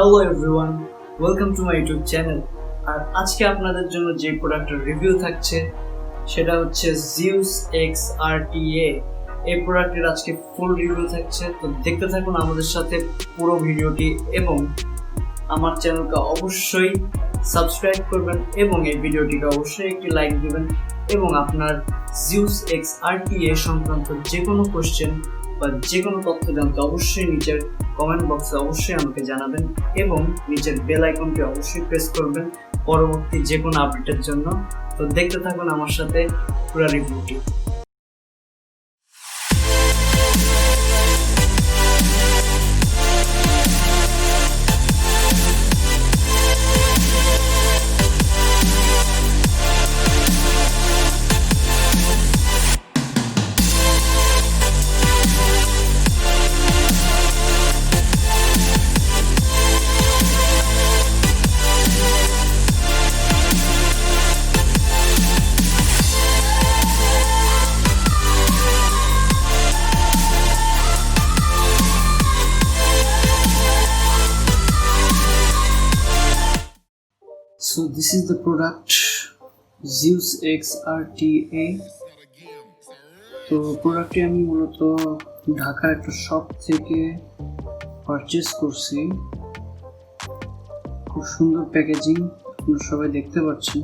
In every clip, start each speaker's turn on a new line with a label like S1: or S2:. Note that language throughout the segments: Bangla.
S1: Hello everyone, welcome to my YouTube channel. আর আজকে আপনাদের জন্য যে প্রোডাক্টের রিভিউ থাকছে সেটা হচ্ছে ZEUS X RTA। এই প্রোডাক্টের আজকে ফুল রিভিউ থাকছে, তো দেখতে থাকুন আমাদের সাথে পুরো ভিডিওটি এবং আমার চ্যানেলকে অবশ্যই সাবস্ক্রাইব করবেন এবং এই ভিডিওটিকে অবশ্যই একটি লাইক দিবেন এবং আপনার ZEUS X RTA সংক্রান্ত যে কোনো কোশ্চেন বা যে কোনো তথ্য জানতে অবশ্যই নিচের কমেন্ট বক্সে অবশ্যই আমাকে জানাবেন এবং নিচের বেল আইকনটি অবশ্যই প্রেস করবেন পরবর্তী যে কোনো আপডেটের জন্য। তো দেখতে থাকুন আমার সাথে পুরো রিভিউটি। So this is the product ZEUS X RTA। তো প্রোডাক্টটি আমি মূলত ঢাকার একটা শপ থেকে পারচেজ করছি। খুব সুন্দর প্যাকেজিং, আপনারা সবাই দেখতে পাচ্ছেন।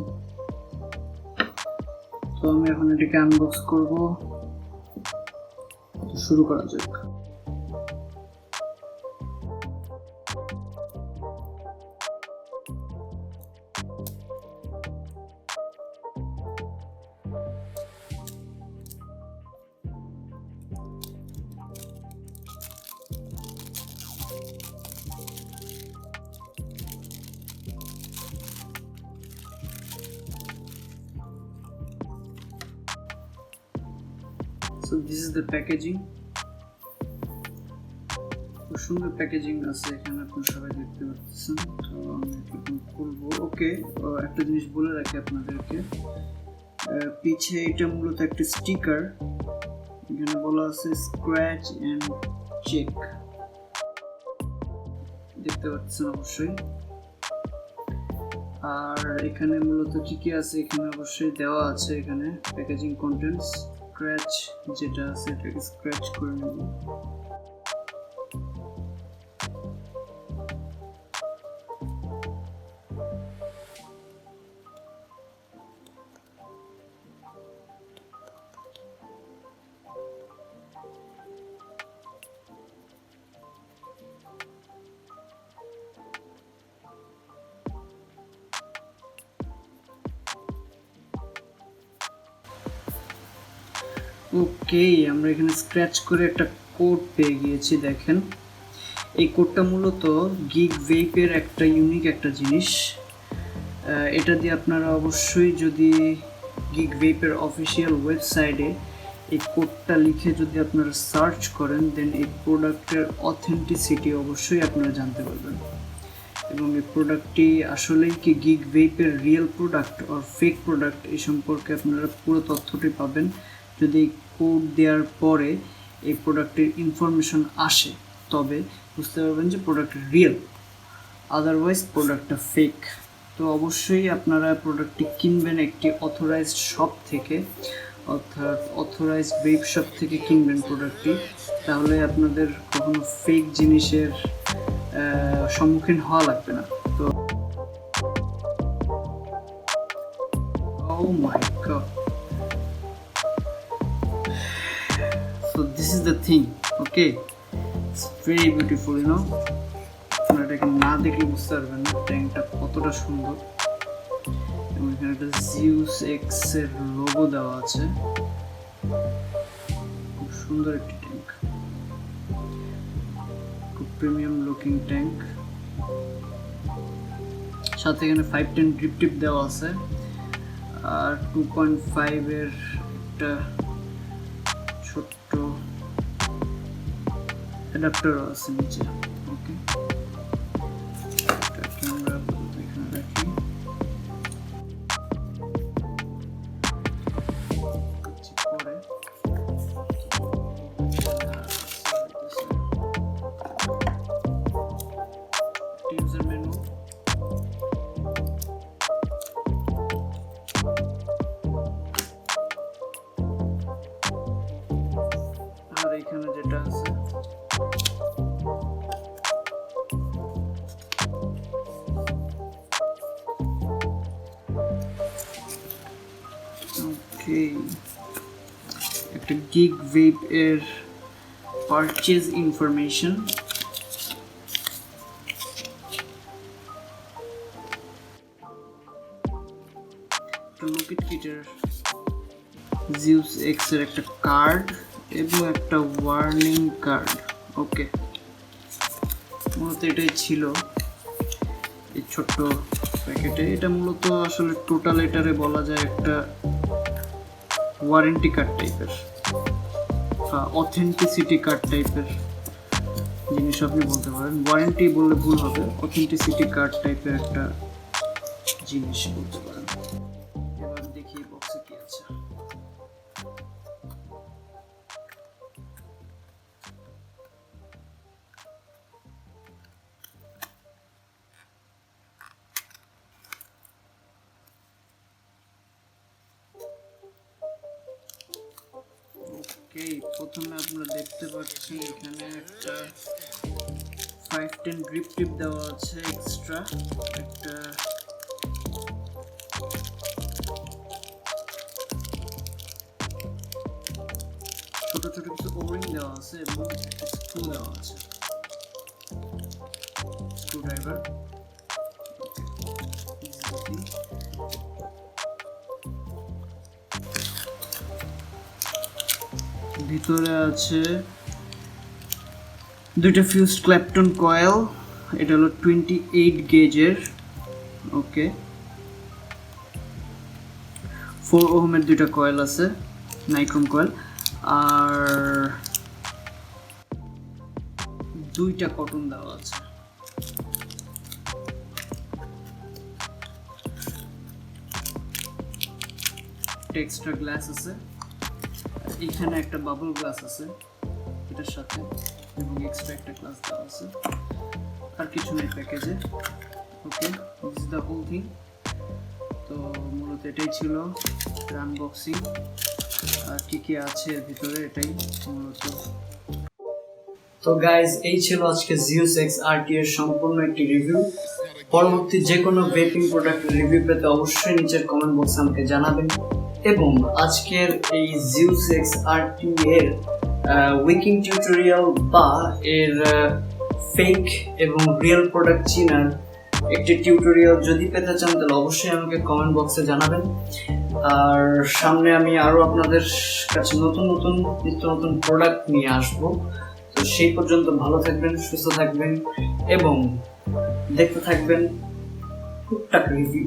S1: তো আমি এখন এটাকে আনবক্স করব, তো শুরু করা যাক। So this is the packaging। খুব সুন্দর প্যাকেজিং আছে এখানে, আপনারা সবাই দেখতে পাচ্ছেন। তো আমি এটা খুলবো। ওকে, একটা জিনিস বলে রাখি আপনাদেরকে, পিছে এটা মূলত একটা স্টিকার, এখানে বলা আছে স্ক্র্যাচ এন্ড চেক, দেখতে পাচ্ছেন অবশ্যই। আর এখানে মূলত কি কি আছে এখানে অবশ্যই দেওয়া আছে, এখানে প্যাকেজিং কন্টেন্টস। স্ক্র্যাচ যেটা আছে এটাকে স্ক্র্যাচ করে নেব। ওকে, আমরা এখানে স্ক্র্যাচ করে একটা কোড পেয়ে গিয়েছি। দেখেন, এই কোডটা মূলত গিকভেপের একটা ইউনিক একটা জিনিস। এটা দিয়ে আপনারা অবশ্যই যদি গিকভেপের অফিসিয়াল ওয়েবসাইটে এই কোডটা লিখে যদি আপনারা সার্চ করেন, দেন এই প্রোডাক্টের অথেন্টিসিটি অবশ্যই আপনারা জানতে পারবেন এবং এই প্রোডাক্টটি আসলেই কি গিকভেপের real product or fake product এই সম্পর্কে আপনারা পুরো তথ্যটি পাবেন যদি কোড দেওয়ার পরে এই প্রোডাক্টের ইনফরমেশন আসে, তবে বুঝতে পারবেন যে প্রোডাক্ট রিয়েল, আদারওয়াইজ প্রোডাক্টটা ফেক। তো অবশ্যই আপনারা প্রোডাক্টটি কিনবেন একটি অথরাইজড শপ থেকে, অর্থাৎ অথরাইজড ভেপ শপ থেকে কিনবেন প্রোডাক্টটি, তাহলে আপনাদের কখনো ফেক জিনিসের সম্মুখীন হওয়া লাগবে না। তো oh my god, so this is the thing, okay, it's very beautiful, you know। আপনারা এটাকে না দেখলে বুঝতে পারবেন না ট্যাঙ্কটা কতটা সুন্দর এবং এখানে একটা ZEUS X এর লোগো দেওয়া আছে। খুব সুন্দর একটি ট্যাঙ্ক, খুব প্রিমিয়াম লুকিং ট্যাঙ্ক। সাথে এখানে 510 ড্রিপ টিপ দেওয়া আছে আর 2.5 এর একটা ছোট্ট অ্যাডাপ্টারও আছে নিচে। ওকে, এটাকে আমরা এখানে রাখি। পরে ওকে, একটা Geekvape এর পারচেজ ইনফরমেশন। লোকেট কিটের ZEUS X এর একটা কার্ড এবং একটা ওয়ার্নিং কার্ড। ওকে, মূলত এটাই ছিল এই ছোট্ট প্যাকেটে। এটা মূলত আসলে টোটাল এটারে বলা যায় একটা ওয়ারেন্টি কার্ড টাইপের, অথেন্টিসিটি কার্ড টাইপের জিনিস আপনি বলতে পারেন। ওয়ারেন্টি বললে ভুল হবে, অথেন্টিসিটি কার্ড টাইপের একটা জিনিস বলতে পারেন। এবার দেখি বক্সে কি আছে। ওকে, প্রথমে আপনারা দেখতে পাচ্ছেন এখানে একটা 510 গ্রিপ টিপ দেওয়া আছে, এক্সট্রা একটা ছোট ছোট কিছু ওরিং দেওয়া আছে এবং একটা স্ক্রু দেওয়া আছে, স্ক্রু ড্রাইভার। ভিতরে আছে দুইটা ফিউজড ক্ল্যাপটন কয়েল, এটা হলো 28 গেজের। ওকে, 4 ওহমের দুইটা কয়েল আছে, নাইক্রোম কয়েল, আর দুইটা কটন দেওয়া আছে। এক্সট্রা গ্লাস আছে, এখানে একটা বাবল গ্লাস আছে এটার সাথে, এবং এক্সট্রা একটা গ্লাস দেওয়া আছে, আর কিছু নেই প্যাকেজে। Okay, this is the whole thing. তো মূলত এটাই ছিল আনবক্সিং, আর কি কি আছে এর ভিতরে এটাই মূলত। তো গাইজ, এই ছিল আজকে ZEUS X RTA এর সম্পূর্ণ একটি রিভিউ। পরবর্তী যে কোনো ভেপিং প্রোডাক্টের রিভিউ পেতে অবশ্যই নিচের কমেন্ট বক্সে আমাকে জানাবেন, এবং আজকের এই ZEUS X RTA এর উইকিং টিউটোরিয়াল বা এর ফেক এবং রিয়েল প্রোডাক্ট চিনার একটি টিউটোরিয়াল যদি পেতে চান তাহলে অবশ্যই আমাকে কমেন্ট বক্সে জানাবেন। আর সামনে আমি আরও আপনাদের কাছে নতুন নতুন নিত্য নতুন প্রোডাক্ট নিয়ে আসবো। তো সেই পর্যন্ত ভালো থাকবেন, সুস্থ থাকবেন এবং দেখতে থাকবেন টুকটাক রিভিউ।